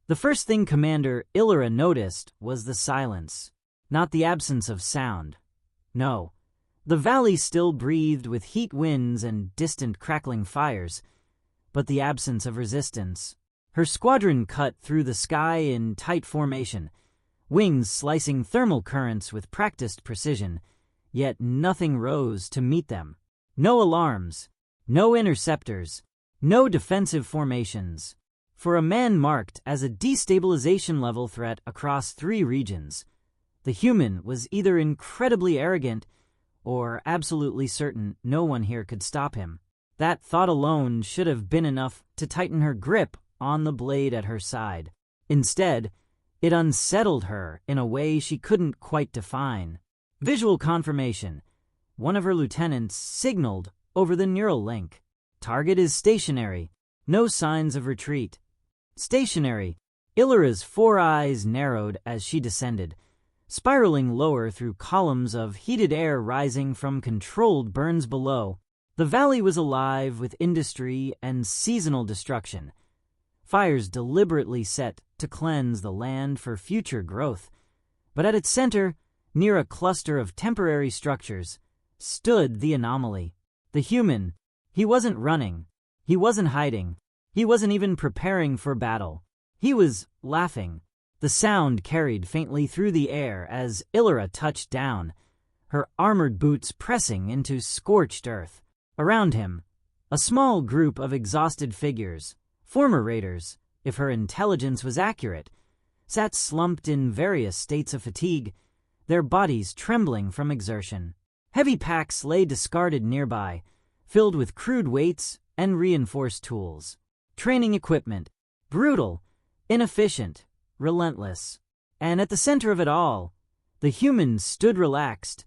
The first thing Commander Illyra noticed was the silence, not the absence of sound. No, the valley still breathed with heat winds and distant crackling fires, but the absence of resistance. Her squadron cut through the sky in tight formation, wings slicing thermal currents with practiced precision, yet nothing rose to meet them. No alarms, no interceptors, no defensive formations. For a man marked as a destabilization level threat across 3 regions, the human was either incredibly arrogant or absolutely certain no one here could stop him. That thought alone should have been enough to tighten her grip on the blade at her side. Instead, it unsettled her in a way she couldn't quite define. Visual confirmation. One of her lieutenants signaled over the neural link. Target is stationary. No signs of retreat. Stationary. Illyra's 4 eyes narrowed as she descended, spiraling lower through columns of heated air rising from controlled burns below. The valley was alive with industry and seasonal destruction. Fires deliberately set to cleanse the land for future growth. But at its center, near a cluster of temporary structures, stood the anomaly. The human. He wasn't running. He wasn't hiding. He wasn't even preparing for battle. He was laughing. The sound carried faintly through the air as Illyra touched down, her armored boots pressing into scorched earth. Around him, a small group of exhausted figures, former raiders, if her intelligence was accurate, sat slumped in various states of fatigue, their bodies trembling from exertion. Heavy packs lay discarded nearby, filled with crude weights and reinforced tools. Training equipment, brutal, inefficient, relentless. And at the center of it all, the human stood relaxed,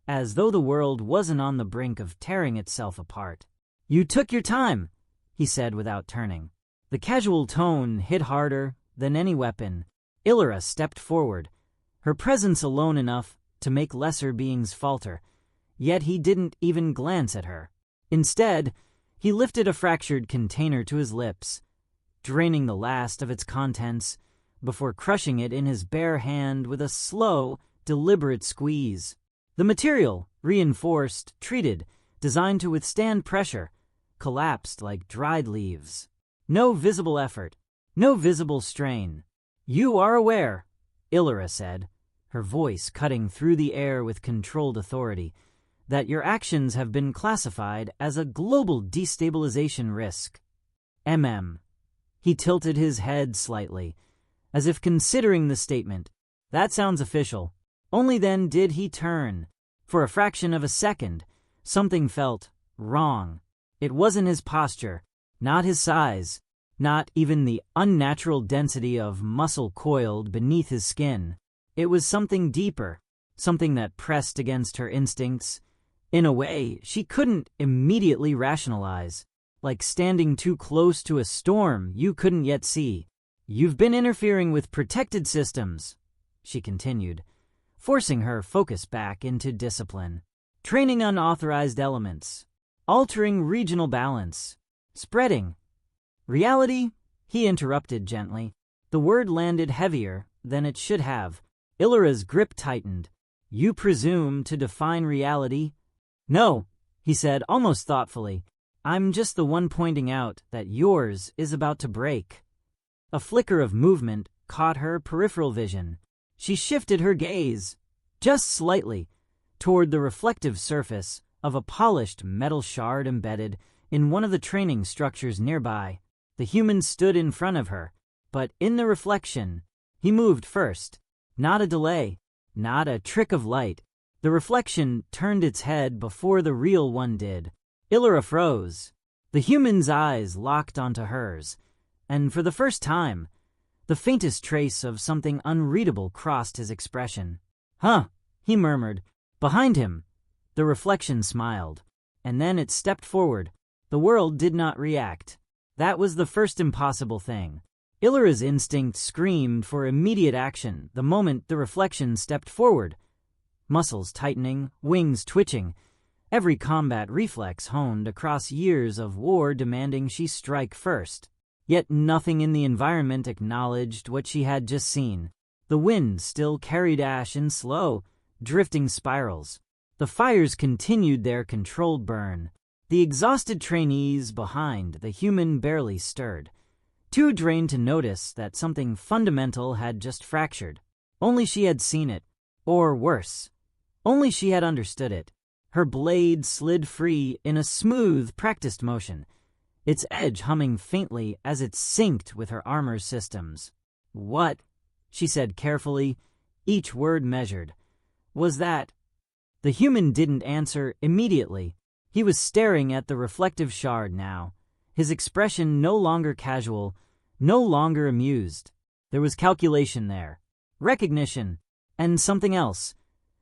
as though the world wasn't on the brink of tearing itself apart. "You took your time," he said without turning. The casual tone hit harder than any weapon. Illyra stepped forward, her presence alone enough to make lesser beings falter, yet he didn't even glance at her. Instead, he lifted a fractured container to his lips, draining the last of its contents before crushing it in his bare hand with a slow, deliberate squeeze. The material, reinforced, treated, designed to withstand pressure, collapsed like dried leaves. No visible effort, no visible strain. "You are aware," Illyra said, her voice cutting through the air with controlled authority, "that your actions have been classified as a global destabilization risk." He tilted his head slightly, as if considering the statement. That sounds official. Only then did he turn. For a fraction of a second, something felt wrong. It wasn't his posture, not his size, not even the unnatural density of muscle coiled beneath his skin. It was something deeper, something that pressed against her instincts, in a way she couldn't immediately rationalize, like standing too close to a storm you couldn't yet see. "You've been interfering with protected systems," she continued, forcing her focus back into discipline. "Training unauthorized elements, altering regional balance, spreading." "Reality?" he interrupted gently. The word landed heavier than it should have. Illyra's grip tightened. "You presume to define reality?" "No," he said almost thoughtfully. "I'm just the one pointing out that yours is about to break." A flicker of movement caught her peripheral vision. She shifted her gaze, just slightly, toward the reflective surface of a polished metal shard embedded in one of the training structures nearby. The human stood in front of her, but in the reflection, he moved first. Not a delay, not a trick of light. The reflection turned its head before the real one did. Illyra froze. The human's eyes locked onto hers, and for the first time, the faintest trace of something unreadable crossed his expression. "Huh," he murmured. Behind him, the reflection smiled, and then it stepped forward. The world did not react. That was the first impossible thing. Illyra's instinct screamed for immediate action the moment the reflection stepped forward. Muscles tightening, wings twitching, every combat reflex honed across years of war demanding she strike first. Yet nothing in the environment acknowledged what she had just seen. The wind still carried ash in slow, drifting spirals. The fires continued their controlled burn. The exhausted trainees behind the human barely stirred, too drained to notice that something fundamental had just fractured. Only she had seen it, or worse, only she had understood it. Her blade slid free in a smooth, practiced motion, its edge humming faintly as it synced with her armor systems. "What?" she said carefully, each word measured. "Was that?" The human didn't answer immediately. He was staring at the reflective shard now, his expression no longer casual, no longer amused. There was calculation there, recognition, and something else,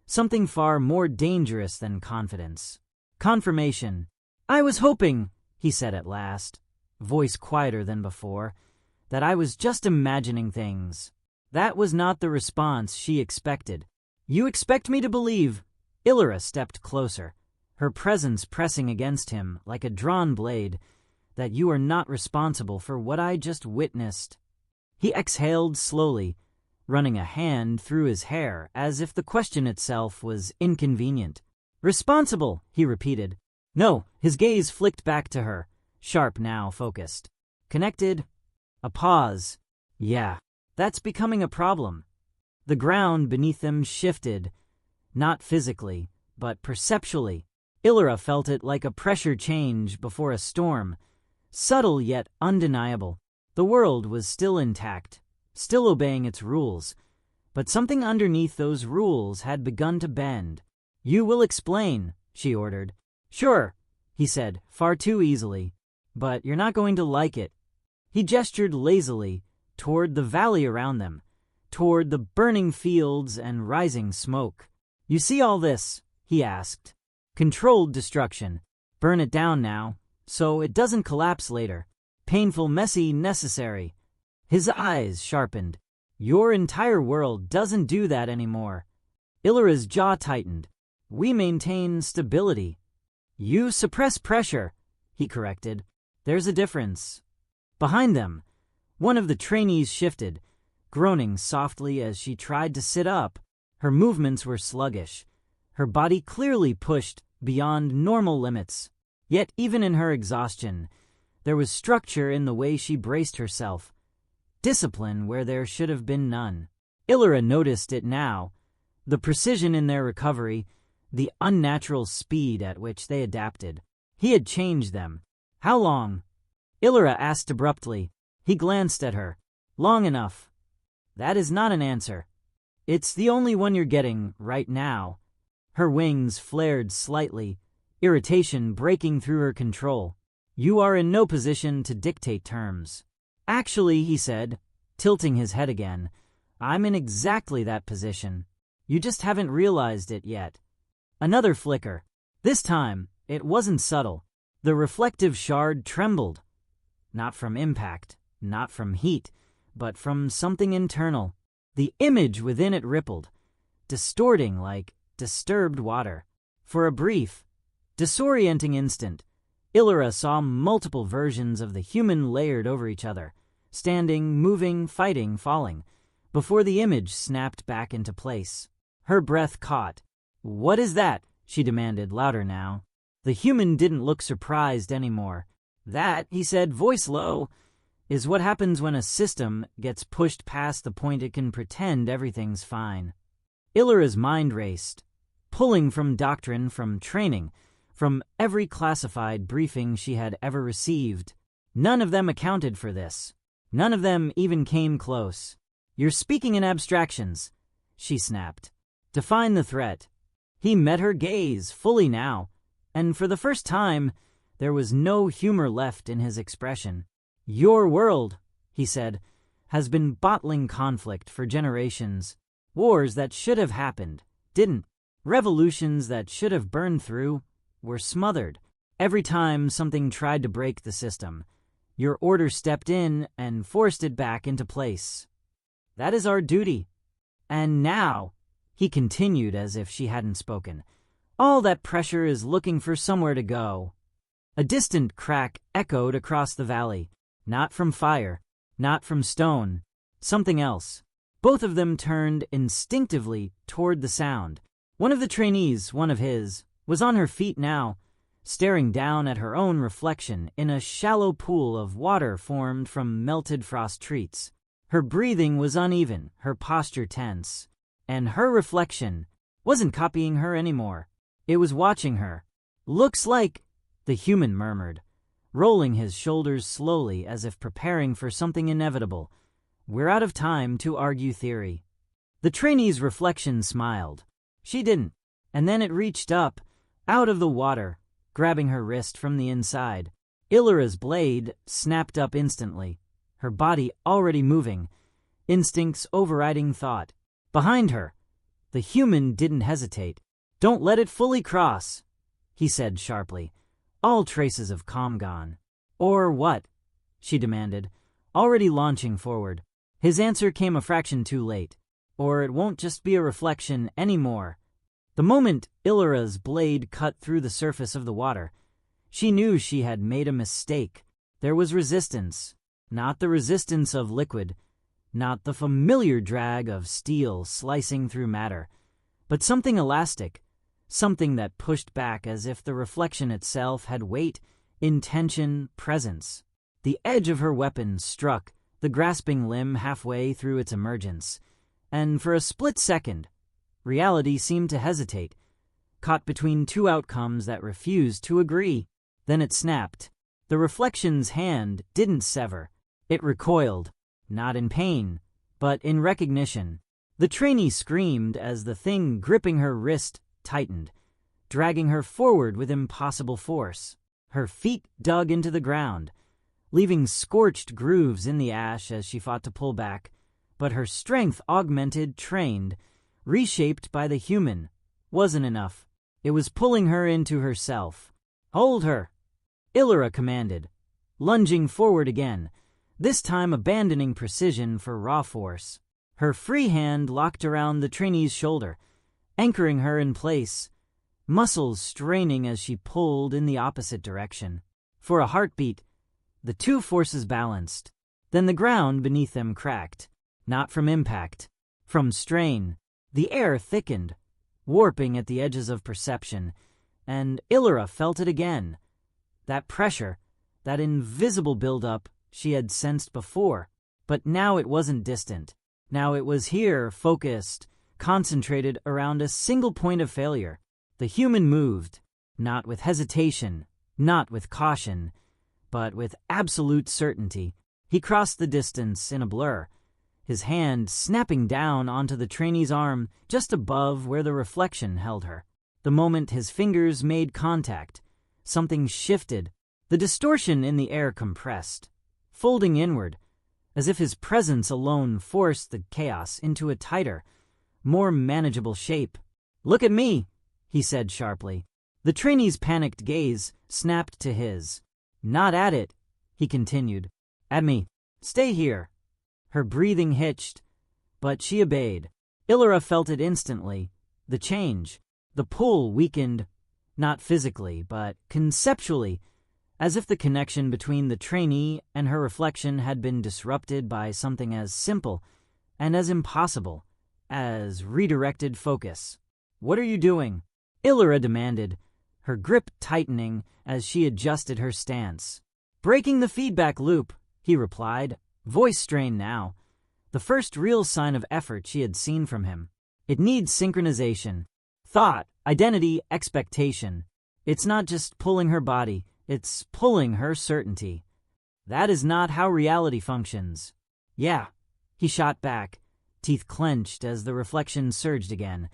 something far more dangerous than confidence. Confirmation. "I was hoping," he said at last, voice quieter than before, "that I was just imagining things." That was not the response she expected. "You expect me to believe?" Illyra stepped closer, her presence pressing against him like a drawn blade, "that you are not responsible for what I just witnessed." He exhaled slowly, running a hand through his hair as if the question itself was inconvenient. "Responsible," he repeated. "No," his gaze flicked back to her, sharp now, focused. "Connected?" A pause. "Yeah, that's becoming a problem." The ground beneath them shifted, not physically, but perceptually. Illyra felt it like a pressure change before a storm, subtle yet undeniable. The world was still intact, still obeying its rules, but something underneath those rules had begun to bend. "You will explain," she ordered. "Sure," he said, far too easily, "but you're not going to like it." He gestured lazily toward the valley around them, toward the burning fields and rising smoke. "You see all this?" he asked. "Controlled destruction. Burn it down now, so it doesn't collapse later. Painful, messy, necessary." His eyes sharpened. "Your entire world doesn't do that anymore." Illyra's jaw tightened. "We maintain stability." "You suppress pressure," he corrected. "There's a difference." Behind them, one of the trainees shifted, groaning softly as she tried to sit up. Her movements were sluggish, her body clearly pushed beyond normal limits. Yet even in her exhaustion, there was structure in the way she braced herself, discipline where there should have been none. Illyra noticed it now, the precision in their recovery, the unnatural speed at which they adapted. He had changed them. "How long?" Illyra asked abruptly. He glanced at her. "Long enough." "That is not an answer." "It's the only one you're getting right now." Her wings flared slightly, irritation breaking through her control. "You are in no position to dictate terms." "Actually," he said, tilting his head again, "I'm in exactly that position. You just haven't realized it yet." Another flicker. This time, it wasn't subtle. The reflective shard trembled. Not from impact, not from heat, but from something internal. The image within it rippled, distorting like disturbed water. For a brief, disorienting instant, Illyra saw multiple versions of the human layered over each other, standing, moving, fighting, falling, before the image snapped back into place. Her breath caught. "What is that?" she demanded, louder now. The human didn't look surprised anymore. "That," he said, voice low, "is what happens when a system gets pushed past the point it can pretend everything's fine." Illyra's mind raced, pulling from doctrine, from training, from every classified briefing she had ever received. None of them accounted for this. None of them even came close. "You're speaking in abstractions," she snapped. "Define the threat." He met her gaze fully now, and for the first time, there was no humor left in his expression. "Your world," he said, "has been bottling conflict for generations. Wars that should have happened, didn't. Revolutions that should have burned through, were smothered. Every time something tried to break the system, your order stepped in and forced it back into place. That is our duty. And now," he continued as if she hadn't spoken, "all that pressure is looking for somewhere to go." A distant crack echoed across the valley, Not from fire, not from stone, something else. Both of them turned instinctively toward the sound. One of the trainees, one of his, was on her feet now, staring down at her own reflection in a shallow pool of water formed from melted frost treats. Her breathing was uneven, her posture tense, and her reflection wasn't copying her anymore. It was watching her. "Looks like," the human murmured, rolling his shoulders slowly as if preparing for something inevitable. "We're out of time to argue theory." The trainee's reflection smiled. She didn't, and then it reached up, out of the water, grabbing her wrist from the inside. Illyra's blade snapped up instantly, her body already moving, instincts overriding thought. Behind her, the human didn't hesitate. "Don't let it fully cross," he said sharply, all traces of calm gone. "Or what?" she demanded, already launching forward. His answer came a fraction too late. "Or it won't just be a reflection anymore." The moment Illyra's blade cut through the surface of the water, she knew she had made a mistake. There was resistance, not the resistance of liquid, not the familiar drag of steel slicing through matter, but something elastic, something that pushed back as if the reflection itself had weight, intention, presence. The edge of her weapon struck the grasping limb halfway through its emergence, and for a split second, reality seemed to hesitate, caught between two outcomes that refused to agree. Then it snapped. The reflection's hand didn't sever. It recoiled, not in pain, but in recognition. The trainee screamed as the thing gripping her wrist tightened, dragging her forward with impossible force. Her feet dug into the ground, leaving scorched grooves in the ash as she fought to pull back, but her strength augmented, trained, reshaped by the human, wasn't enough. It was pulling her into herself. "Hold her," Illyra commanded, lunging forward again, this time abandoning precision for raw force. Her free hand locked around the trainee's shoulder, anchoring her in place, muscles straining as she pulled in the opposite direction. For a heartbeat, the two forces balanced. Then the ground beneath them cracked, not from impact, from strain. The air thickened, warping at the edges of perception, and Illyra felt it again. That pressure, that invisible buildup she had sensed before, but now it wasn't distant. Now it was here, focused, concentrated around a single point of failure. The human moved, not with hesitation, not with caution, but with absolute certainty. He crossed the distance in a blur, his hand snapping down onto the trainee's arm just above where the reflection held her. The moment his fingers made contact, something shifted. The distortion in the air compressed, folding inward, as if his presence alone forced the chaos into a tighter, more manageable shape. "Look at me," he said sharply. The trainee's panicked gaze snapped to his. "Not at it," he continued. "At me. Stay here." Her breathing hitched, but she obeyed. Illyra felt it instantly. The change, the pull weakened, not physically, but conceptually, as if the connection between the trainee and her reflection had been disrupted by something as simple and as impossible as redirected focus. "What are you doing?" Illyra demanded, her grip tightening as she adjusted her stance. "Breaking the feedback loop," he replied, voice strained now, the first real sign of effort she had seen from him. "It needs synchronization. Thought, identity, expectation. It's not just pulling her body, it's pulling her certainty. That is not how reality functions." "Yeah," he shot back, teeth clenched as the reflection surged again.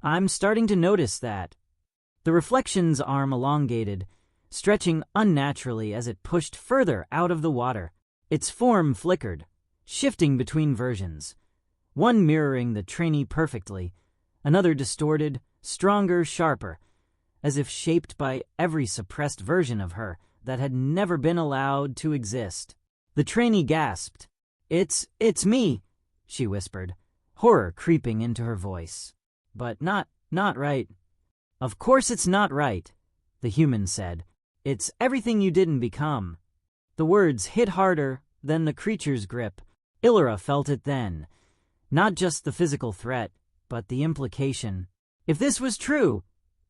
"I'm starting to notice that." The reflection's arm elongated, stretching unnaturally as it pushed further out of the water. Its form flickered, shifting between versions, one mirroring the trainee perfectly, another distorted, stronger, sharper, as if shaped by every suppressed version of her that had never been allowed to exist. The trainee gasped. It's me," she whispered, horror creeping into her voice. "But not right." "Of course it's not right," the human said. "It's everything you didn't become." The words hit harder than the creature's grip. Illyra felt it then. Not just the physical threat, but the implication. If this was true,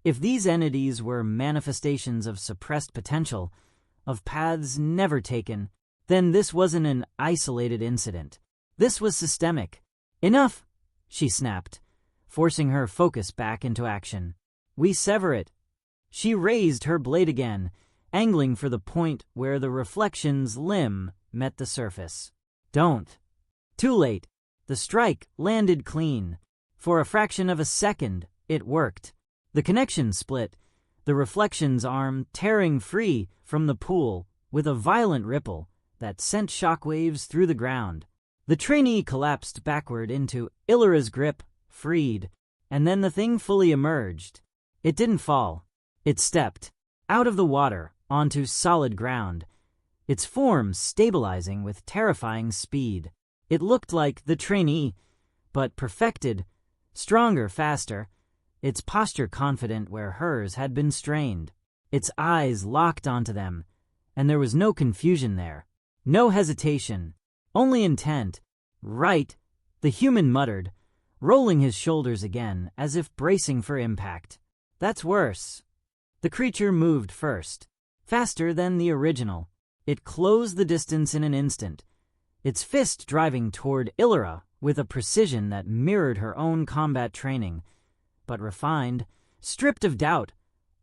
if these entities were manifestations of suppressed potential, of paths never taken, then this wasn't an isolated incident. This was systemic. Enough, she snapped, forcing her focus back into action. We sever it. She raised her blade again, angling for the point where the reflection's limb met the surface. Don't. Too late. The strike landed clean. For a fraction of a second, it worked. The connection split, the reflection's arm tearing free from the pool with a violent ripple that sent shockwaves through the ground. The trainee collapsed backward into Illyra's grip, freed, and then the thing fully emerged. It didn't fall. It stepped out of the water onto solid ground, its form stabilizing with terrifying speed. It looked like the trainee, but perfected, stronger, faster, its posture confident where hers had been strained. Its eyes locked onto them, and there was no confusion there. No hesitation, only intent. Right, the human muttered, rolling his shoulders again as if bracing for impact. That's worse. The creature moved first, faster than the original. It closed the distance in an instant, its fist driving toward Illyra with a precision that mirrored her own combat training, but refined, stripped of doubt,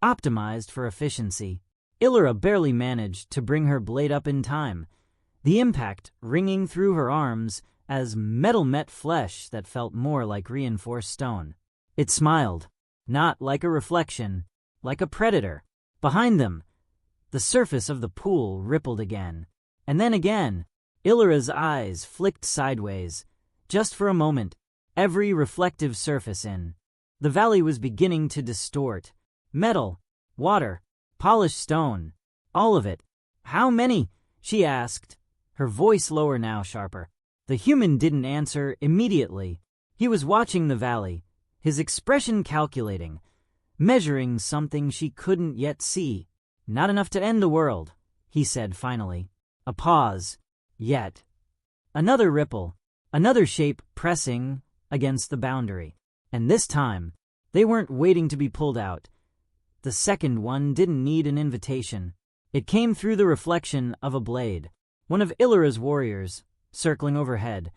optimized for efficiency. Illyra barely managed to bring her blade up in time, the impact ringing through her arms as metal met flesh that felt more like reinforced stone. It smiled, not like a reflection, like a predator. Behind them, the surface of the pool rippled again, and then again. Illyra's eyes flicked sideways, just for a moment, every reflective surface in. The valley was beginning to distort. Metal, water, polished stone, all of it. How many? She asked, her voice lower now, sharper. The human didn't answer immediately. He was watching the valley, his expression calculating, measuring something she couldn't yet see. Not enough to end the world, he said finally. A pause. Yet. Another ripple, another shape pressing against the boundary. And this time, they weren't waiting to be pulled out. The second one didn't need an invitation. It came through the reflection of a blade. One of Illyra's warriors, circling overhead,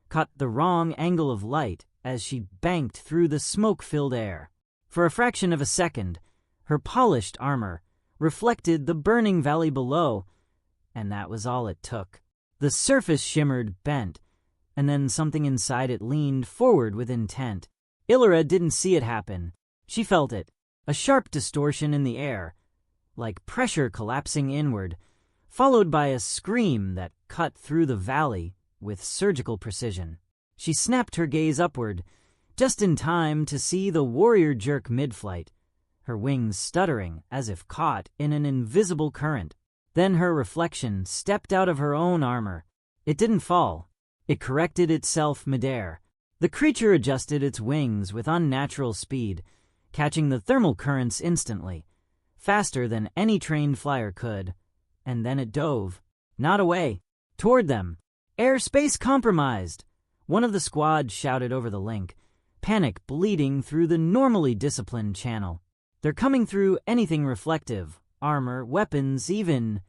caught the wrong angle of light as she banked through the smoke-filled air. For a fraction of a second, her polished armor reflected the burning valley below, and that was all it took. The surface shimmered, bent, and then something inside it leaned forward with intent. Illyra didn't see it happen. She felt it, a sharp distortion in the air, like pressure collapsing inward, followed by a scream that cut through the valley with surgical precision. She snapped her gaze upward, just in time to see the warrior jerk mid-flight, her wings stuttering as if caught in an invisible current. Then her reflection stepped out of her own armor. It didn't fall. It corrected itself midair. The creature adjusted its wings with unnatural speed, catching the thermal currents instantly, faster than any trained flyer could. And then it dove, not away, toward them. Airspace compromised, one of the squad shouted over the link, panic bleeding through the normally disciplined channel. They're coming through anything reflective, armor, weapons, even.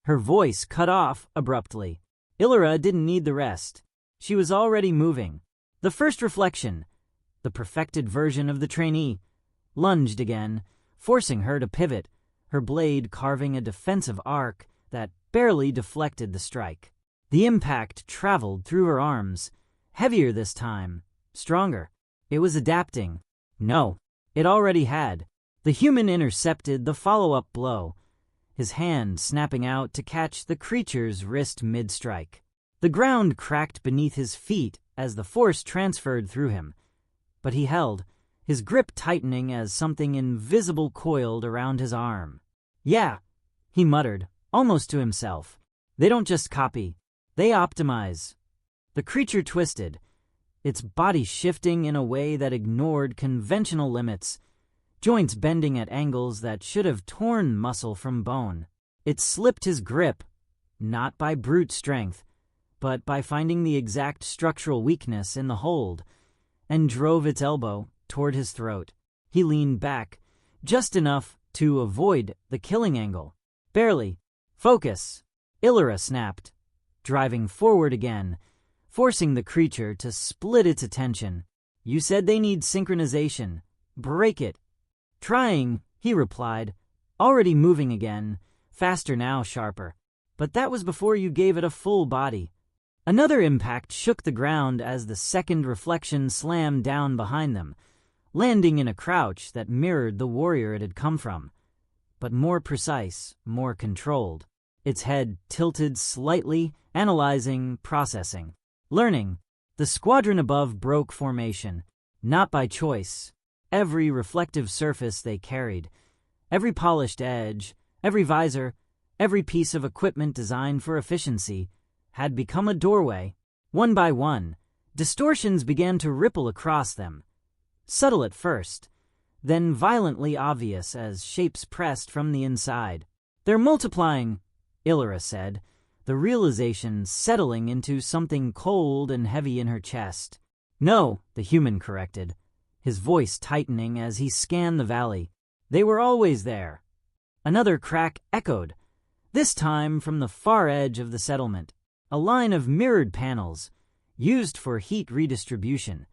Her voice cut off abruptly. Illyra didn't need the rest. She was already moving. The first reflection, the perfected version of the trainee, lunged again, forcing her to pivot, her blade carving a defensive arc that barely deflected the strike. The impact traveled through her arms, heavier this time, stronger. It was adapting. No, it already had. The human intercepted the follow-up blow, his hand snapping out to catch the creature's wrist mid-strike. The ground cracked beneath his feet as the force transferred through him, but he held, his grip tightening as something invisible coiled around his arm. Yeah, he muttered, almost to himself. They don't just copy, they optimize. The creature twisted, its body shifting in a way that ignored conventional limits, joints bending at angles that should have torn muscle from bone. It slipped his grip, not by brute strength, but by finding the exact structural weakness in the hold, and drove its elbow toward his throat. He leaned back, just enough to avoid the killing angle. Barely. Focus! Illyra snapped, driving forward again, forcing the creature to split its attention. You said they need synchronization. Break it. Trying, he replied, already moving again, faster now, sharper. But that was before you gave it a full body. Another impact shook the ground as the second reflection slammed down behind them, landing in a crouch that mirrored the warrior it had come from, but more precise, more controlled. Its head tilted slightly, analyzing, processing. Learning. The squadron above broke formation, not by choice. Every reflective surface they carried, every polished edge, every visor, every piece of equipment designed for efficiency, had become a doorway. One by one, distortions began to ripple across them. Subtle at first, then violently obvious as shapes pressed from the inside. They're multiplying, Illyra said, the realization settling into something cold and heavy in her chest. No, the human corrected, his voice tightening as he scanned the valley. They were always there. Another crack echoed, this time from the far edge of the settlement. A line of mirrored panels, used for heat redistribution,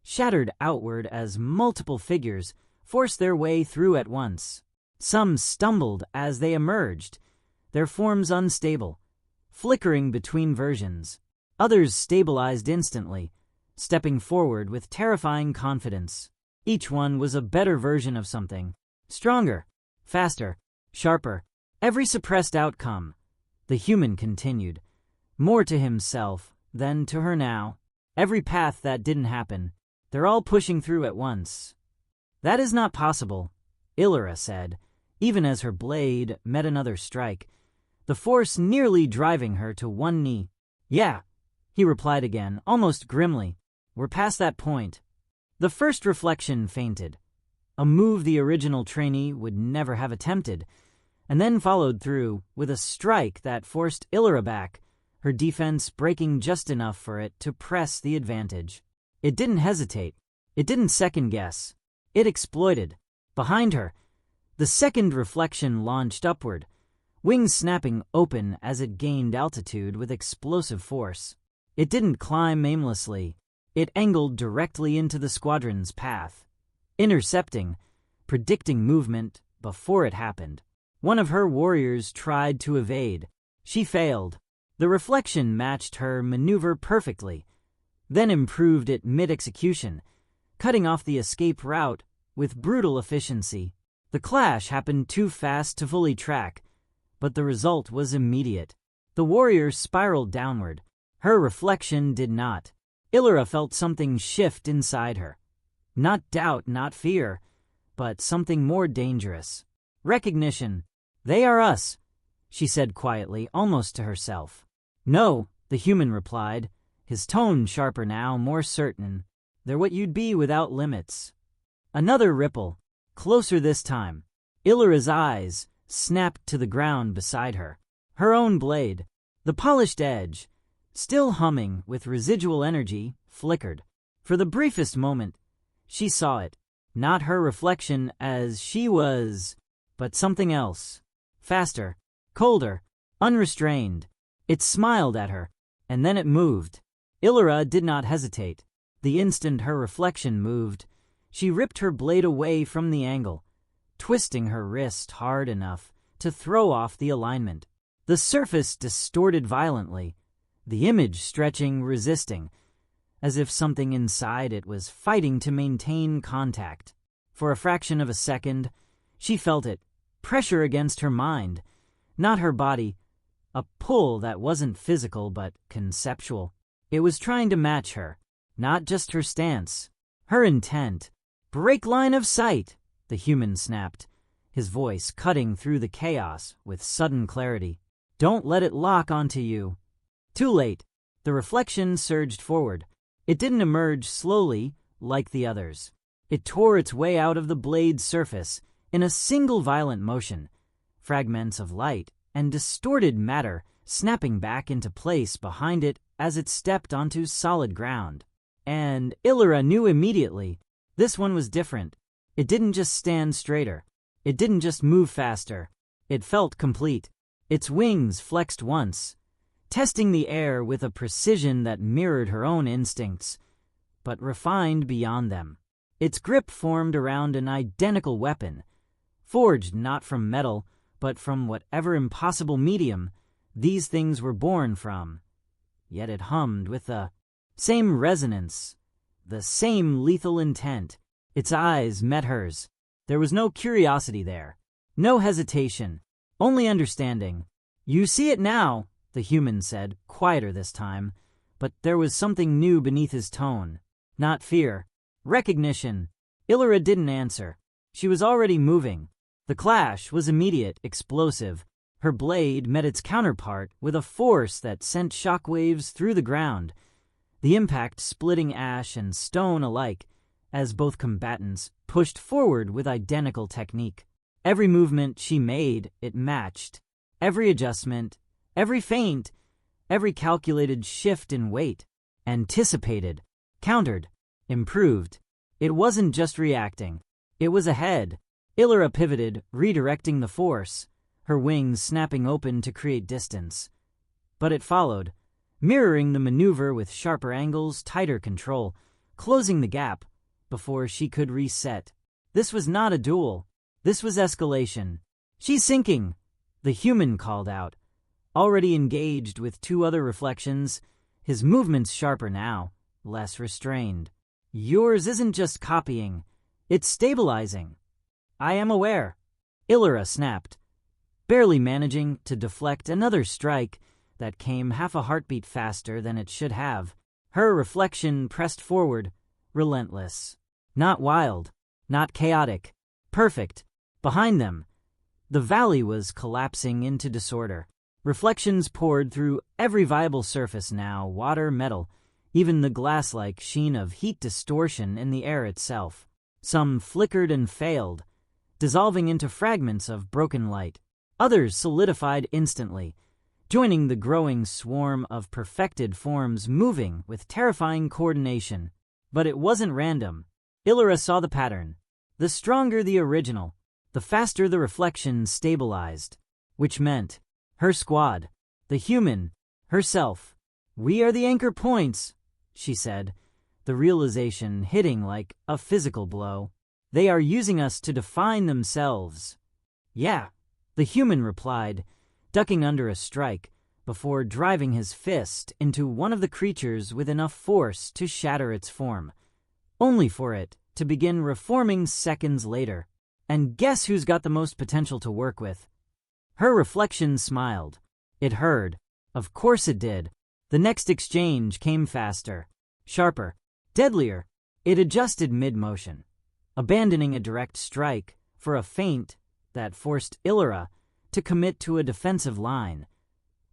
shattered outward as multiple figures forced their way through at once. Some stumbled as they emerged, their forms unstable, flickering between versions. Others stabilized instantly, stepping forward with terrifying confidence. Each one was a better version of something. Stronger, faster, sharper. Every suppressed outcome, the human continued, more to himself than to her now. Every path that didn't happen, they're all pushing through at once. That is not possible, Illyra said, even as her blade met another strike, the force nearly driving her to one knee. Yeah, he replied again, almost grimly. We're past that point. The first reflection fainted, a move the original trainee would never have attempted, and then followed through with a strike that forced Illyra back, her defense breaking just enough for it to press the advantage. It didn't hesitate. It didn't second-guess. It exploited. Behind her, the second reflection launched upward, wings snapping open as it gained altitude with explosive force. It didn't climb aimlessly. It angled directly into the squadron's path, intercepting, predicting movement before it happened. One of her warriors tried to evade. She failed. The reflection matched her maneuver perfectly, then improved it mid-execution, cutting off the escape route with brutal efficiency. The clash happened too fast to fully track, but the result was immediate. The warrior spiraled downward. Her reflection did not. Illyra felt something shift inside her. Not doubt, not fear, but something more dangerous. Recognition. They are us, she said quietly, almost to herself. No, the human replied, his tone sharper now, more certain. They're what you'd be without limits. Another ripple, closer this time. Illyra's eyes snapped to the ground beside her. Her own blade, the polished edge, still humming with residual energy, flickered. For the briefest moment, she saw it. Not her reflection as she was, but something else. Faster, colder, unrestrained. It smiled at her, and then it moved. Illyra did not hesitate. The instant her reflection moved, she ripped her blade away from the angle, twisting her wrist hard enough to throw off the alignment. The surface distorted violently, the image stretching, resisting, as if something inside it was fighting to maintain contact. For a fraction of a second, she felt it, pressure against her mind, not her body, a pull that wasn't physical but conceptual. It was trying to match her, not just her stance, her intent. Break line of sight, the human snapped, his voice cutting through the chaos with sudden clarity. Don't let it lock onto you. Too late. The reflection surged forward. It didn't emerge slowly like the others. It tore its way out of the blade's surface in a single violent motion. Fragments of light and distorted matter snapping back into place behind it as it stepped onto solid ground. And Illyra knew immediately, this one was different. It didn't just stand straighter. It didn't just move faster. It felt complete. Its wings flexed once, testing the air with a precision that mirrored her own instincts, but refined beyond them. Its grip formed around an identical weapon, forged not from metal, but from whatever impossible medium these things were born from. Yet it hummed with the same resonance, the same lethal intent. Its eyes met hers. There was no curiosity there, no hesitation, only understanding. "You see it now," the human said, quieter this time, but there was something new beneath his tone. Not fear, recognition. Illyra didn't answer. She was already moving. The clash was immediate, explosive. Her blade met its counterpart with a force that sent shockwaves through the ground, the impact splitting ash and stone alike, as both combatants pushed forward with identical technique. Every movement she made, it matched. Every adjustment, every feint, every calculated shift in weight, anticipated, countered, improved. It wasn't just reacting. It was ahead. Illyra pivoted, redirecting the force, her wings snapping open to create distance. But it followed, mirroring the maneuver with sharper angles, tighter control, closing the gap before she could reset. This was not a duel. This was escalation. "She's sinking," the human called out, already engaged with two other reflections, his movements sharper now, less restrained. "Yours isn't just copying, it's stabilizing." "I am aware," Illyra snapped, barely managing to deflect another strike that came half a heartbeat faster than it should have. Her reflection pressed forward, relentless. Not wild, not chaotic, perfect. Behind them, the valley was collapsing into disorder. Reflections poured through every viable surface now, water, metal, even the glass-like sheen of heat distortion in the air itself. Some flickered and failed, dissolving into fragments of broken light. Others solidified instantly, joining the growing swarm of perfected forms moving with terrifying coordination. But it wasn't random. Illyra saw the pattern. The stronger the original, the faster the reflection stabilized, which meant her squad, the human, herself. "We are the anchor points," she said, the realization hitting like a physical blow. "They are using us to define themselves." "Yeah," the human replied, ducking under a strike before driving his fist into one of the creatures with enough force to shatter its form, only for it to begin reforming seconds later. "And guess who's got the most potential to work with?" Her reflection smiled. It heard. Of course it did. The next exchange came faster, sharper, deadlier. It adjusted mid-motion, abandoning a direct strike for a feint that forced Illyra to commit to a defensive line,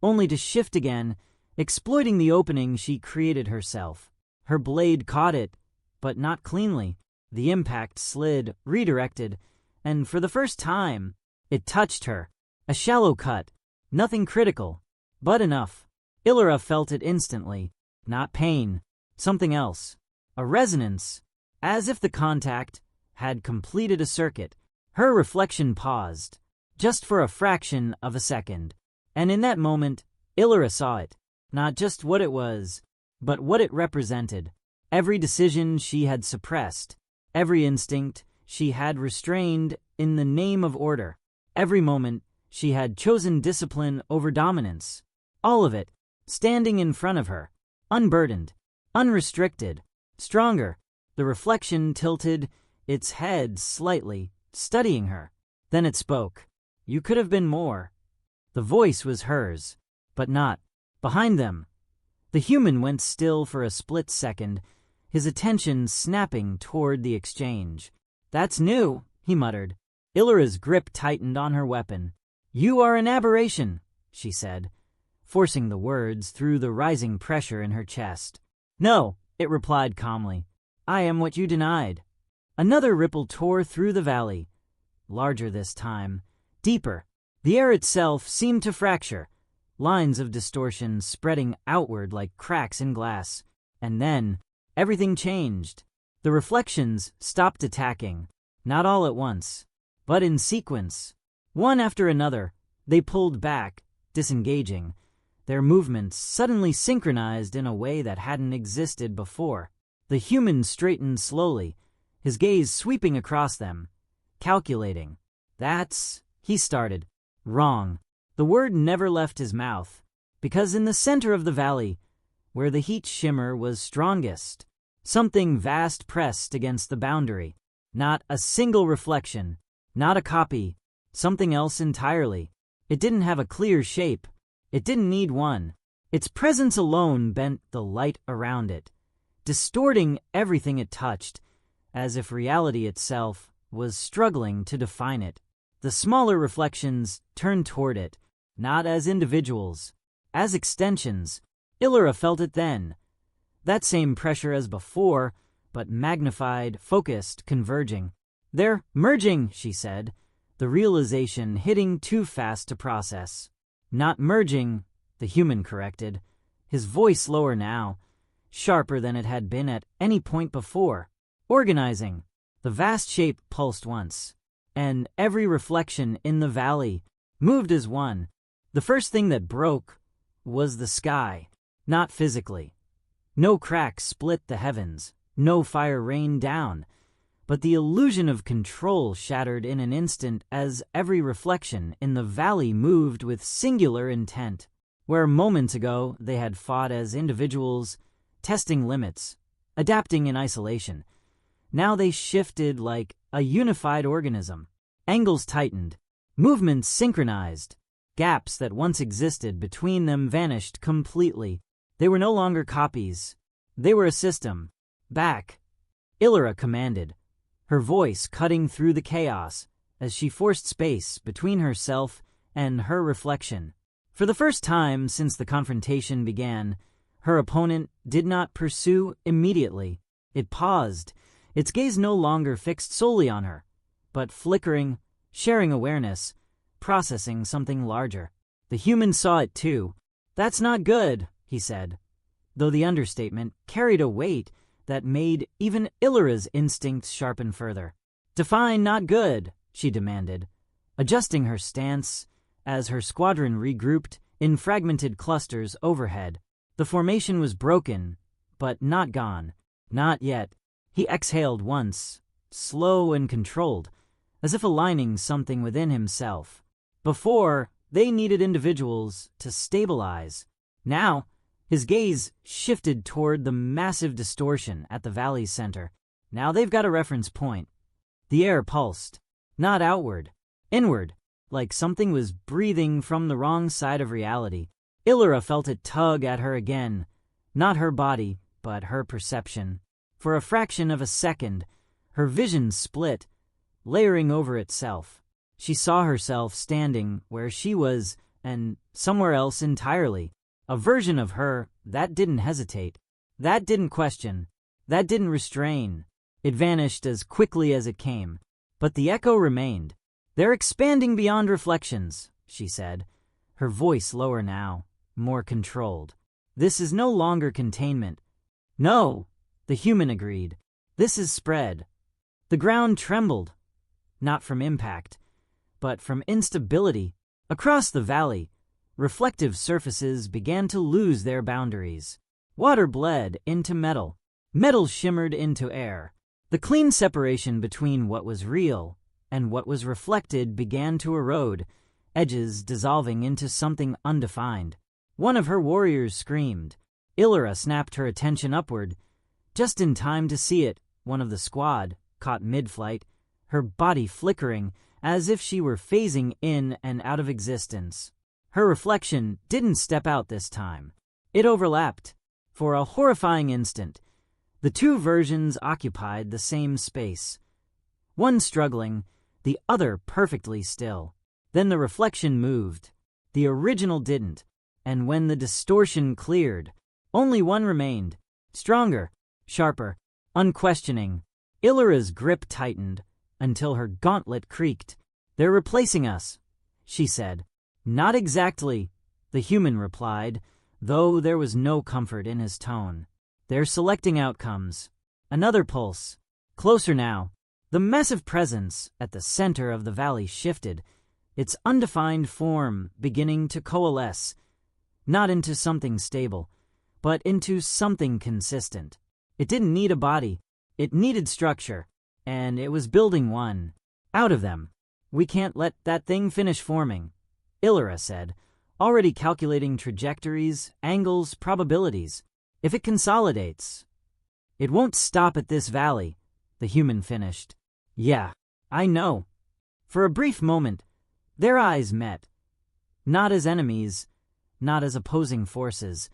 only to shift again, exploiting the opening she created herself. Her blade caught it, but not cleanly. The impact slid, redirected, and for the first time, it touched her. A shallow cut, nothing critical, but enough. Illyra felt it instantly. Not pain, something else. A resonance, as if the contact had completed a circuit. Her reflection paused, just for a fraction of a second. And in that moment, Illyra saw it. Not just what it was, but what it represented. Every decision she had suppressed, every instinct she had restrained in the name of order, every moment she had chosen discipline over dominance. All of it, standing in front of her, unburdened, unrestricted, stronger. The reflection tilted its head slightly, studying her. Then it spoke. "You could have been more." The voice was hers, but not. Behind them, the human went still for a split second, his attention snapping toward the exchange. "That's new," he muttered. Illyra's grip tightened on her weapon. "You are an aberration," she said, forcing the words through the rising pressure in her chest. "No," it replied calmly. "I am what you denied." Another ripple tore through the valley, larger this time, deeper. The air itself seemed to fracture, lines of distortion spreading outward like cracks in glass. And then, everything changed. The reflections stopped attacking, not all at once, but in sequence. One after another, they pulled back, disengaging, their movements suddenly synchronized in a way that hadn't existed before. The human straightened slowly, his gaze sweeping across them, calculating. He started. Wrong. The word never left his mouth, because in the center of the valley, where the heat shimmer was strongest, something vast pressed against the boundary. Not a single reflection, not a copy, something else entirely. It didn't have a clear shape. It didn't need one. Its presence alone bent the light around it, distorting everything it touched, as if reality itself was struggling to define it. The smaller reflections turned toward it, not as individuals, as extensions. Illyra felt it then. That same pressure as before, but magnified, focused, converging. "They're merging," she said, the realization hitting too fast to process. "Not merging," the human corrected, his voice lower now, sharper than it had been at any point before. "Organizing." The vast shape pulsed once, and every reflection in the valley moved as one. The first thing that broke was the sky, not physically. No crack split the heavens, no fire rained down, but the illusion of control shattered in an instant as every reflection in the valley moved with singular intent. Where moments ago they had fought as individuals, testing limits, adapting in isolation, now they shifted like a unified organism. Angles tightened, movements synchronized, gaps that once existed between them vanished completely. They were no longer copies. They were a system. "Back," Illyra commanded, her voice cutting through the chaos as she forced space between herself and her reflection. For the first time since the confrontation began, her opponent did not pursue immediately. It paused, its gaze no longer fixed solely on her, but flickering, sharing awareness, processing something larger. The human saw it too. "That's not good," he said, though the understatement carried a weight that made even Illyra's instincts sharpen further. "Define not good," she demanded, adjusting her stance as her squadron regrouped in fragmented clusters overhead. The formation was broken, but not gone. Not yet. He exhaled once, slow and controlled, as if aligning something within himself. Before, they needed individuals to stabilize. Now, his gaze shifted toward the massive distortion at the valley's center. Now they've got a reference point. The air pulsed, not outward, inward, like something was breathing from the wrong side of reality. Illyra felt it tug at her again, not her body, but her perception. For a fraction of a second, her vision split, layering over itself. She saw herself standing where she was and somewhere else entirely. A version of her that didn't hesitate, that didn't question, that didn't restrain. It vanished as quickly as it came, but the echo remained. "They're expanding beyond reflections," she said, her voice lower now, more controlled. "This is no longer containment." "No," the human agreed. "This is spread." The ground trembled, not from impact, but from instability. Across the valley, reflective surfaces began to lose their boundaries. Water bled into metal. Metal shimmered into air. The clean separation between what was real and what was reflected began to erode, edges dissolving into something undefined. One of her warriors screamed. Illyra snapped her attention upward, just in time to see it. One of the squad, caught mid-flight, her body flickering as if she were phasing in and out of existence. Her reflection didn't step out this time. It overlapped. For a horrifying instant, the two versions occupied the same space. One struggling, the other perfectly still. Then the reflection moved. The original didn't. And when the distortion cleared, only one remained. Stronger, sharper, unquestioning. Illyra's grip tightened until her gauntlet creaked. "They're replacing us," she said. "Not exactly," the human replied, though there was no comfort in his tone. "They're selecting outcomes." Another pulse. Closer now. The massive presence at the center of the valley shifted, its undefined form beginning to coalesce, not into something stable, but into something consistent. It didn't need a body, it needed structure, and it was building one. Out of them. "We can't let that thing finish forming," Illyra said, already calculating trajectories, angles, probabilities. "If it consolidates, it won't stop at this valley," the human finished. "Yeah, I know." For a brief moment, their eyes met. Not as enemies, not as opposing forces,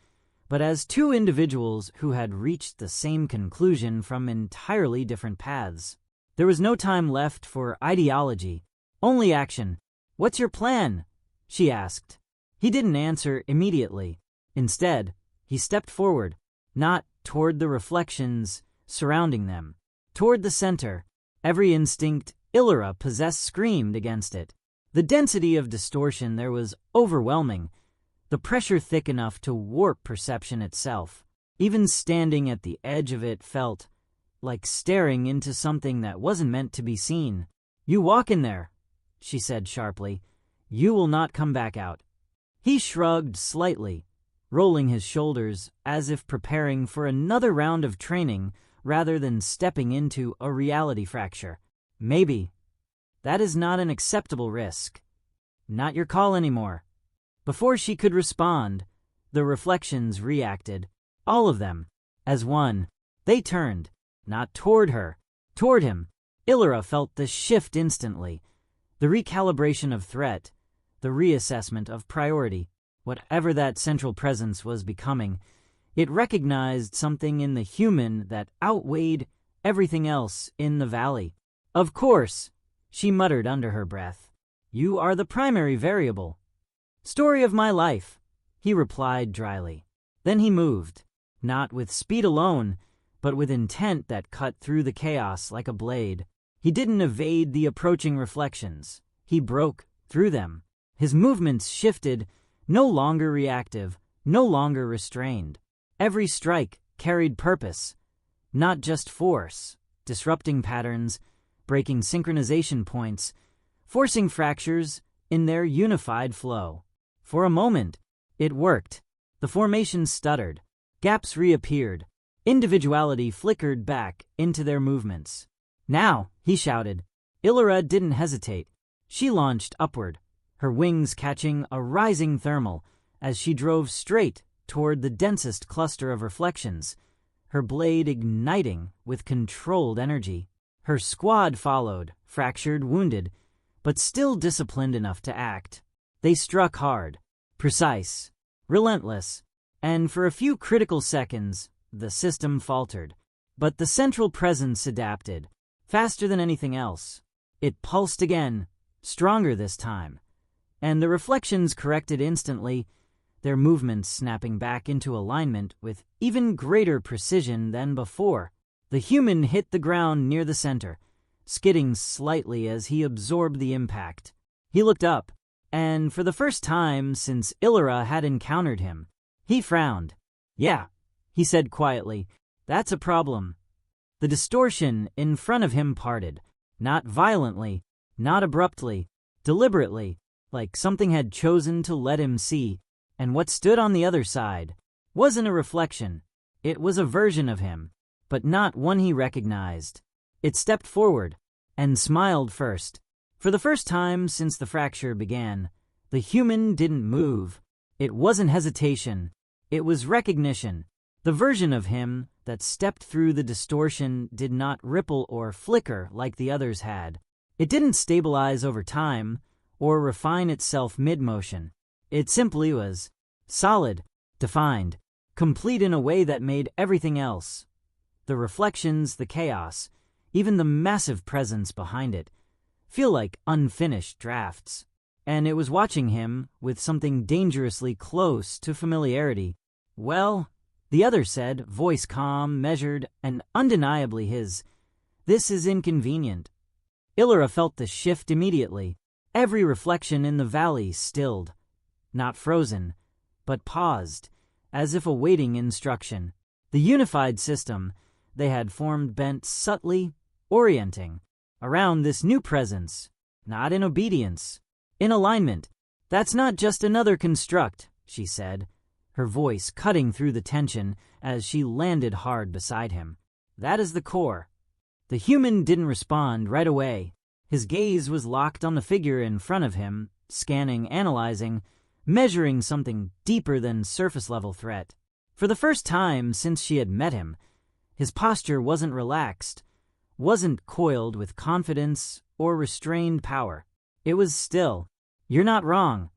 but as two individuals who had reached the same conclusion from entirely different paths. There was no time left for ideology, only action. "What's your plan?" she asked. He didn't answer immediately. Instead, he stepped forward, not toward the reflections surrounding them, toward the center. Every instinct Illyra possessed screamed against it. The density of distortion there was overwhelming, the pressure thick enough to warp perception itself. Even standing at the edge of it felt like staring into something that wasn't meant to be seen. "You walk in there," she said sharply. "You will not come back out." He shrugged slightly, rolling his shoulders as if preparing for another round of training rather than stepping into a reality fracture. "Maybe. That is not an acceptable risk. Not your call anymore." Before she could respond, the reflections reacted, all of them, as one. They turned, not toward her, toward him. Illyra felt the shift instantly, the recalibration of threat, the reassessment of priority. Whatever that central presence was becoming, it recognized something in the human that outweighed everything else in the valley. "Of course," she muttered under her breath. "You are the primary variable." "Story of my life," he replied dryly. Then he moved, not with speed alone, but with intent that cut through the chaos like a blade. He didn't evade the approaching reflections. He broke through them. His movements shifted, no longer reactive, no longer restrained. Every strike carried purpose, not just force, disrupting patterns, breaking synchronization points, forcing fractures in their unified flow. For a moment, it worked. The formation stuttered, gaps reappeared, individuality flickered back into their movements. "Now!" he shouted. Illyra didn't hesitate. She launched upward, her wings catching a rising thermal as she drove straight toward the densest cluster of reflections, her blade igniting with controlled energy. Her squad followed, fractured, wounded, but still disciplined enough to act. They struck hard, precise, relentless, and for a few critical seconds, the system faltered. But the central presence adapted, faster than anything else. It pulsed again, stronger this time, and the reflections corrected instantly, their movements snapping back into alignment with even greater precision than before. The human hit the ground near the center, skidding slightly as he absorbed the impact. He looked up, and for the first time since Illyra had encountered him, he frowned. "Yeah," he said quietly, "that's a problem." The distortion in front of him parted, not violently, not abruptly, deliberately, like something had chosen to let him see. And what stood on the other side wasn't a reflection. It was a version of him, but not one he recognized. It stepped forward and smiled first. For the first time since the fracture began, the human didn't move. It wasn't hesitation. It was recognition. The version of him that stepped through the distortion did not ripple or flicker like the others had. It didn't stabilize over time or refine itself mid-motion. It simply was solid, defined, complete in a way that made everything else, the reflections, the chaos, even the massive presence behind it, feel like unfinished drafts. And it was watching him with something dangerously close to familiarity. "Well," the other said, voice calm, measured, and undeniably his, "this is inconvenient." Illyra felt the shift immediately. Every reflection in the valley stilled. Not frozen, but paused, as if awaiting instruction. The unified system they had formed bent subtly, orienting around this new presence, not in obedience, in alignment. "That's not just another construct," she said, her voice cutting through the tension as she landed hard beside him. "That is the core." The human didn't respond right away. His gaze was locked on the figure in front of him, scanning, analyzing, measuring something deeper than surface-level threat. For the first time since she had met him, his posture wasn't relaxed, wasn't coiled with confidence or restrained power. It was still. "You're not wrong,"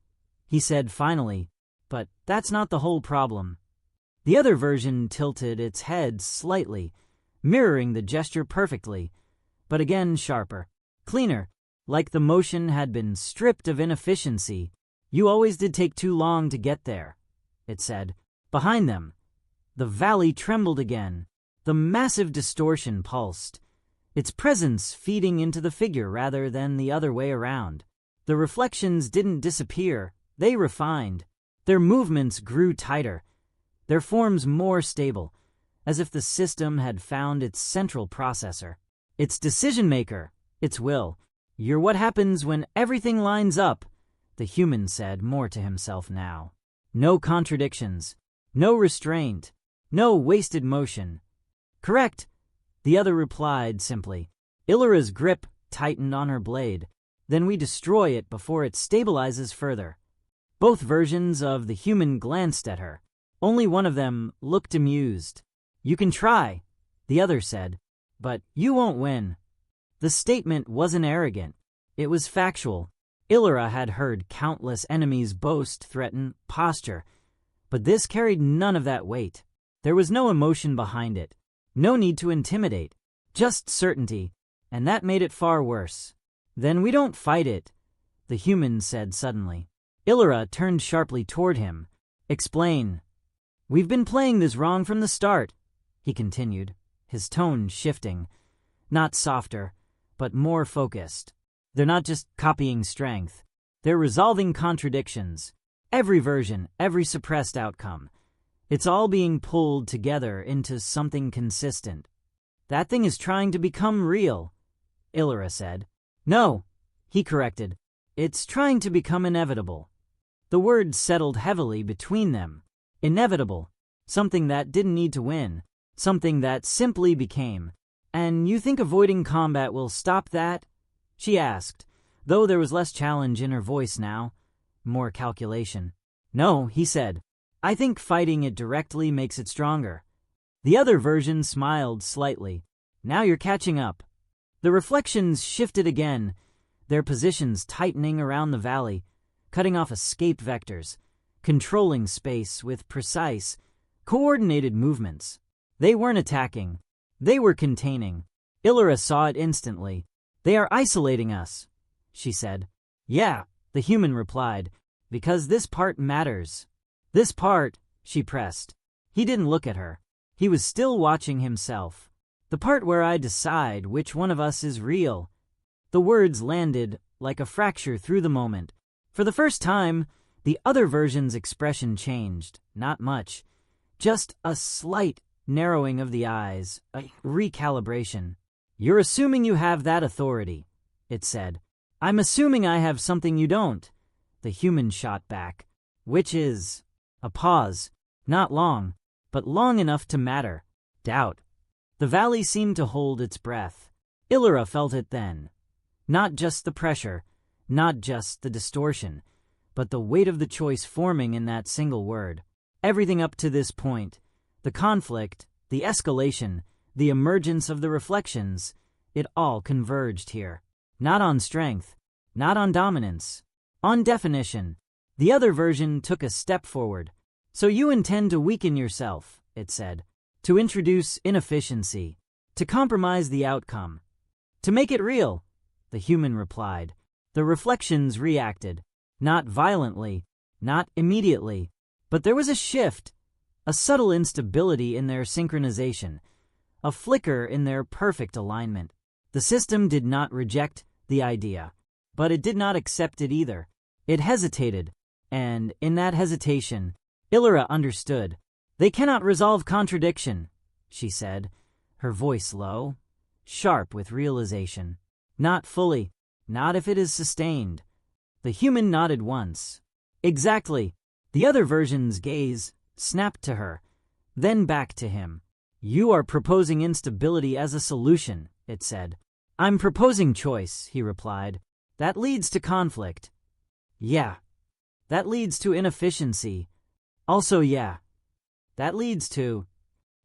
he said finally, "but that's not the whole problem." The other version tilted its head slightly, mirroring the gesture perfectly, but again sharper, cleaner, like the motion had been stripped of inefficiency. "You always did take too long to get there," it said. Behind them, the valley trembled again. The massive distortion pulsed, its presence feeding into the figure rather than the other way around. The reflections didn't disappear, they refined. Their movements grew tighter, their forms more stable, as if the system had found its central processor, its decision-maker, its will. "You're what happens when everything lines up," the human said more to himself now. "No contradictions, no restraint, no wasted motion." "Correct," the other replied simply. Illyra's grip tightened on her blade. "Then we destroy it before it stabilizes further." Both versions of the human glanced at her. Only one of them looked amused. "You can try," the other said, "but you won't win." The statement wasn't arrogant. It was factual. Illyra had heard countless enemies boast, threaten, posture, but this carried none of that weight. There was no emotion behind it, no need to intimidate, just certainty, and that made it far worse. "Then we don't fight it," the human said suddenly. Illyra turned sharply toward him. "Explain." "We've been playing this wrong from the start," he continued, his tone shifting, not softer, but more focused. "They're not just copying strength. They're resolving contradictions. Every version, every suppressed outcome. It's all being pulled together into something consistent." "That thing is trying to become real," Illyra said. "No," he corrected. "It's trying to become inevitable." The word settled heavily between them. Inevitable. Something that didn't need to win. Something that simply became. "And you think avoiding combat will stop that?" she asked, though there was less challenge in her voice now, more calculation. "No," he said. "I think fighting it directly makes it stronger." The other version smiled slightly. "Now you're catching up." The reflections shifted again, their positions tightening around the valley, cutting off escape vectors, controlling space with precise, coordinated movements. They weren't attacking. They were containing. Illyra saw it instantly. "They are isolating us," she said. "Yeah," the human replied, "because this part matters." "This part," she pressed. He didn't look at her. He was still watching himself. "The part where I decide which one of us is real." The words landed like a fracture through the moment. For the first time, the other version's expression changed. Not much. Just a slight narrowing of the eyes, a recalibration. "You're assuming you have that authority," it said. "I'm assuming I have something you don't," the human shot back. "Which is?" A pause. Not long, but long enough to matter. Doubt. The valley seemed to hold its breath. Illyra felt it then. Not just the pressure, not just the distortion, but the weight of the choice forming in that single word. Everything up to this point, the conflict, the escalation, the emergence of the reflections, it all converged here. Not on strength, not on dominance, on definition. The other version took a step forward. "So you intend to weaken yourself," it said, "to introduce inefficiency, to compromise the outcome, to make it real," the human replied. The reflections reacted, not violently, not immediately, but there was a shift, a subtle instability in their synchronization, a flicker in their perfect alignment. The system did not reject the idea, but it did not accept it either. It hesitated, and in that hesitation, Illyra understood. "They cannot resolve contradiction," she said, her voice low, sharp with realization. "Not fully. Not if it is sustained." The human nodded once. "Exactly." The other version's gaze snapped to her, then back to him. "You are proposing instability as a solution," it said. "I'm proposing choice," he replied. "That leads to conflict." "Yeah. That leads to inefficiency. Also, yeah. That leads to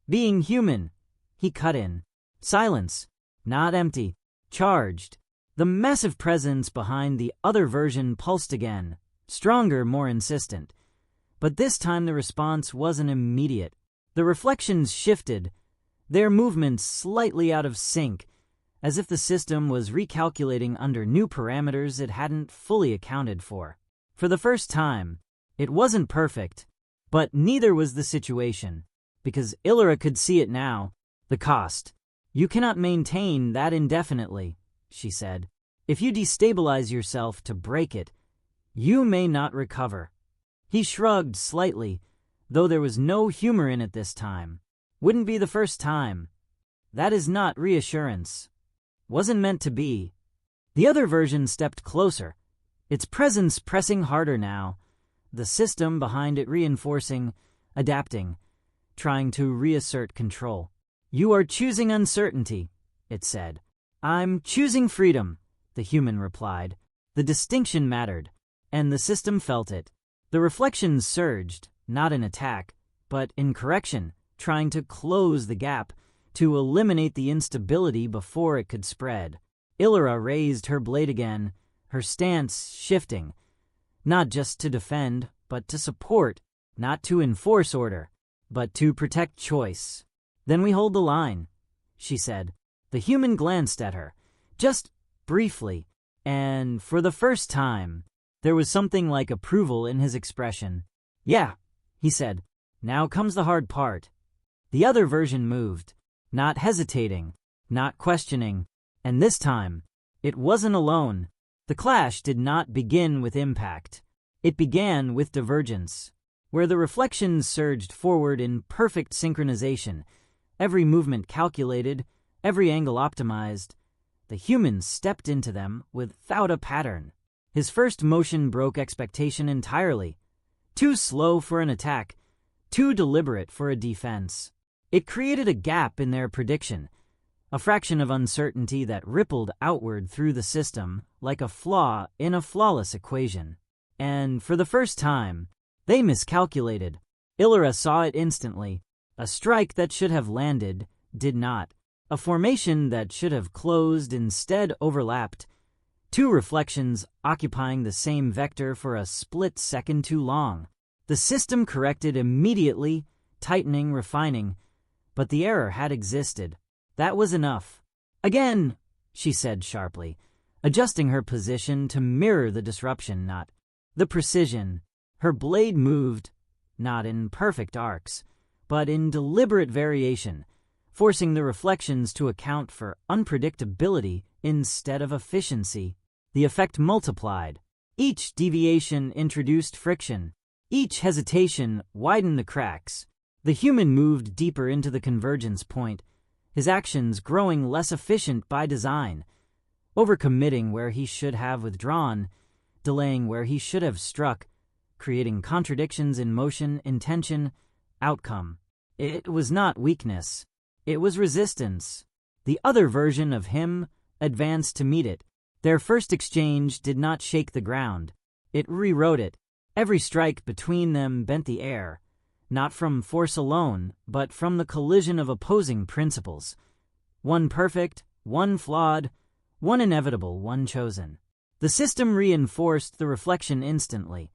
being human." He cut in. Silence. Not empty. Charged. The massive presence behind the other version pulsed again. Stronger, more insistent. But this time the response wasn't immediate. The reflections shifted, their movements slightly out of sync, as if the system was recalculating under new parameters it hadn't fully accounted for. For the first time, it wasn't perfect, but neither was the situation, because Illyra could see it now. The cost. "You cannot maintain that indefinitely," she said. "If you destabilize yourself to break it, you may not recover." He shrugged slightly, though there was no humor in it this time. "Wouldn't be the first time. That is not reassurance. Wasn't meant to be." The other version stepped closer, its presence pressing harder now, the system behind it reinforcing, adapting, trying to reassert control. "You are choosing uncertainty," it said. "I'm choosing freedom," the human replied. The distinction mattered, and the system felt it. The reflections surged, not in attack, but in correction, trying to close the gap, to eliminate the instability before it could spread. Illyra raised her blade again, her stance shifting, not just to defend, but to support, not to enforce order, but to protect choice. "Then we hold the line," she said. The human glanced at her, just briefly, and for the first time, there was something like approval in his expression. "Yeah," he said. "Now comes the hard part." The other version moved, not hesitating, not questioning, and this time, it wasn't alone. The clash did not begin with impact. It began with divergence, where the reflections surged forward in perfect synchronization, every movement calculated, every angle optimized. The humans stepped into them without a pattern. His first motion broke expectation entirely. Too slow for an attack, too deliberate for a defense. It created a gap in their prediction, a fraction of uncertainty that rippled outward through the system like a flaw in a flawless equation. And for the first time, they miscalculated. Illyra saw it instantly. A strike that should have landed did not. A formation that should have closed instead overlapped. Two reflections occupying the same vector for a split second too long. The system corrected immediately, tightening, refining, but the error had existed. That was enough. "Again," she said sharply, adjusting her position to mirror the disruption, not the precision. Her blade moved, not in perfect arcs, but in deliberate variation, forcing the reflections to account for unpredictability instead of efficiency. The effect multiplied. Each deviation introduced friction. Each hesitation widened the cracks. The human moved deeper into the convergence point, his actions growing less efficient by design, overcommitting where he should have withdrawn, delaying where he should have struck, creating contradictions in motion, intention, outcome. It was not weakness. It was resistance. The other version of him advanced to meet it. Their first exchange did not shake the ground. It rewrote it. Every strike between them bent the air, not from force alone, but from the collision of opposing principles. One perfect, one flawed, one inevitable, one chosen. The system reinforced the reflection instantly,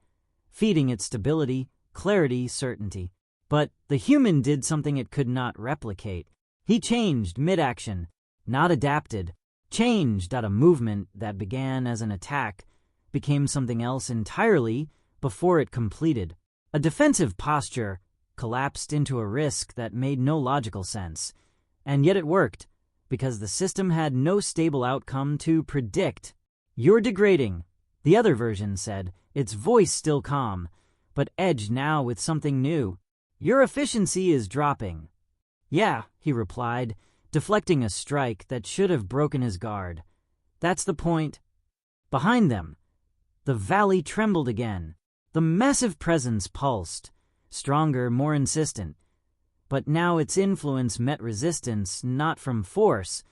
feeding it stability, clarity, certainty. But the human did something it could not replicate. He changed mid-action, not adapted. Changed at a movement that began as an attack, became something else entirely before it completed. A defensive posture collapsed into a risk that made no logical sense. And yet it worked, because the system had no stable outcome to predict. "You're degrading," the other version said, its voice still calm, but edged now with something new. "Your efficiency is dropping." "Yeah," he replied, deflecting a strike that should have broken his guard. "That's the point." Behind them, the valley trembled again. The massive presence pulsed, stronger, more insistent. But now its influence met resistance not from force,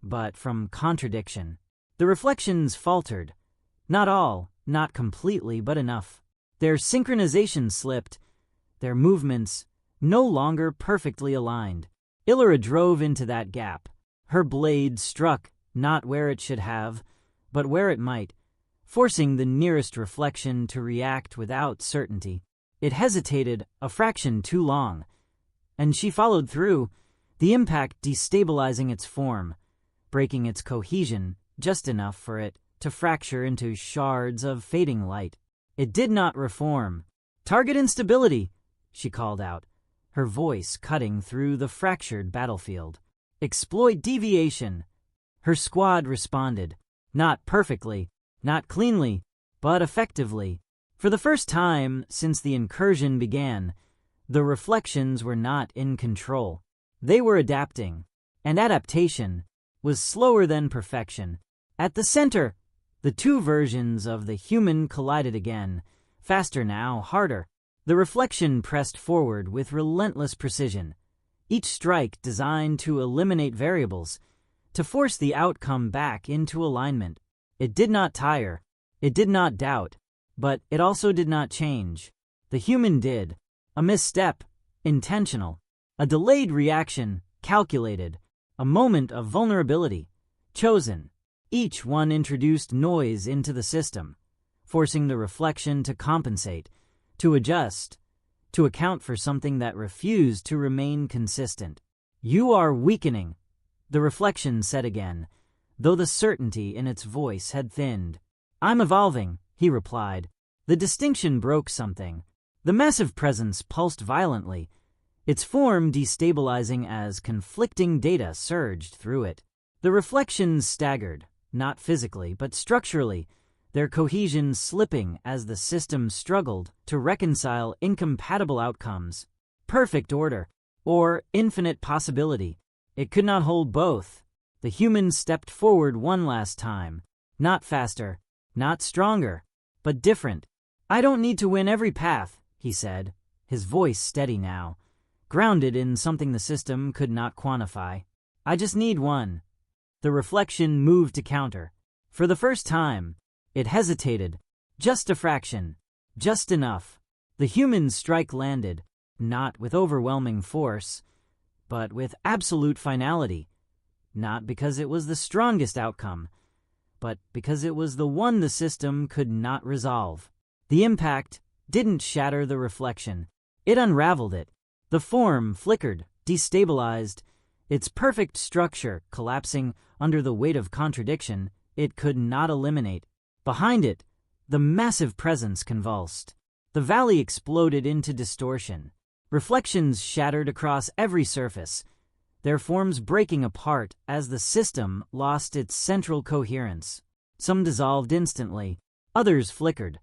but from contradiction. The reflections faltered. Not all, not completely, but enough. Their synchronization slipped, their movements no longer perfectly aligned. Illyra drove into that gap. Her blade struck not where it should have, but where it might, forcing the nearest reflection to react without certainty. It hesitated a fraction too long, and she followed through, the impact destabilizing its form, breaking its cohesion just enough for it to fracture into shards of fading light. It did not reform. "Target instability," she called out, her voice cutting through the fractured battlefield. "Exploit deviation." Her squad responded, not perfectly, not cleanly, but effectively. For the first time since the incursion began, the reflections were not in control. They were adapting, and adaptation was slower than perfection. At the center, the two versions of the human collided again, faster now, harder. The reflection pressed forward with relentless precision, each strike designed to eliminate variables, to force the outcome back into alignment. It did not tire, it did not doubt, but it also did not change. The human did. A misstep, intentional. A delayed reaction, calculated. A moment of vulnerability, chosen. Each one introduced noise into the system, forcing the reflection to compensate, to adjust, to account for something that refused to remain consistent. "You are weakening," the reflection said again, though the certainty in its voice had thinned. "I'm evolving," he replied. The distinction broke something. The massive presence pulsed violently, its form destabilizing as conflicting data surged through it. The reflections staggered, not physically, but structurally, their cohesion slipping as the system struggled to reconcile incompatible outcomes. Perfect order, or infinite possibility. It could not hold both. The human stepped forward one last time, not faster, not stronger, but different. "I don't need to win every path," he said, his voice steady now, grounded in something the system could not quantify. "I just need one." The reflection moved to counter. For the first time, it hesitated, just a fraction, just enough. The human strike landed, not with overwhelming force, but with absolute finality, not because it was the strongest outcome, but because it was the one the system could not resolve. The impact didn't shatter the reflection. It unraveled it. The form flickered, destabilized, its perfect structure collapsing under the weight of contradiction it could not eliminate. Behind it, the massive presence convulsed. The valley exploded into distortion. Reflections shattered across every surface, their forms breaking apart as the system lost its central coherence. Some dissolved instantly, others flickered,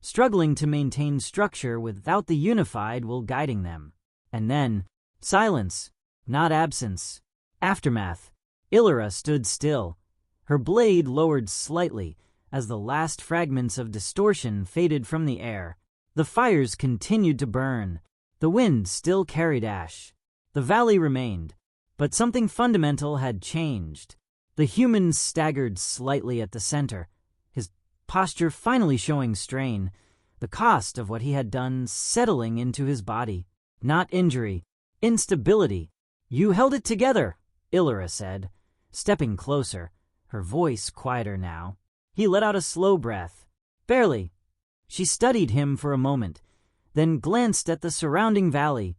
struggling to maintain structure without the unified will guiding them. And then, silence, not absence. Aftermath. Illyra stood still, her blade lowered slightly as the last fragments of distortion faded from the air. The fires continued to burn. The wind still carried ash. The valley remained, but something fundamental had changed. The human staggered slightly at the center, his posture finally showing strain, the cost of what he had done settling into his body. Not injury, instability. "You held it together," Illyra said, stepping closer, her voice quieter now. He let out a slow breath. "Barely." She studied him for a moment, then glanced at the surrounding valley,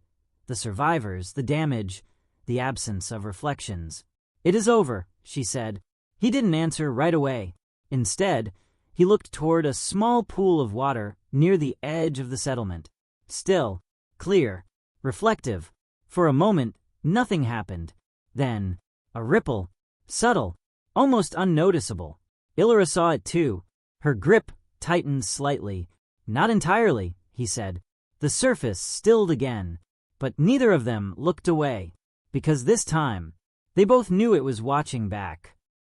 the survivors, the damage, the absence of reflections. "It is over," she said. He didn't answer right away. Instead, he looked toward a small pool of water near the edge of the settlement. Still, clear, reflective. For a moment, nothing happened. Then, a ripple, subtle, almost unnoticeable. Illyra saw it too. Her grip tightened slightly. "Not entirely," he said. The surface stilled again, but neither of them looked away, because this time they both knew it was watching back.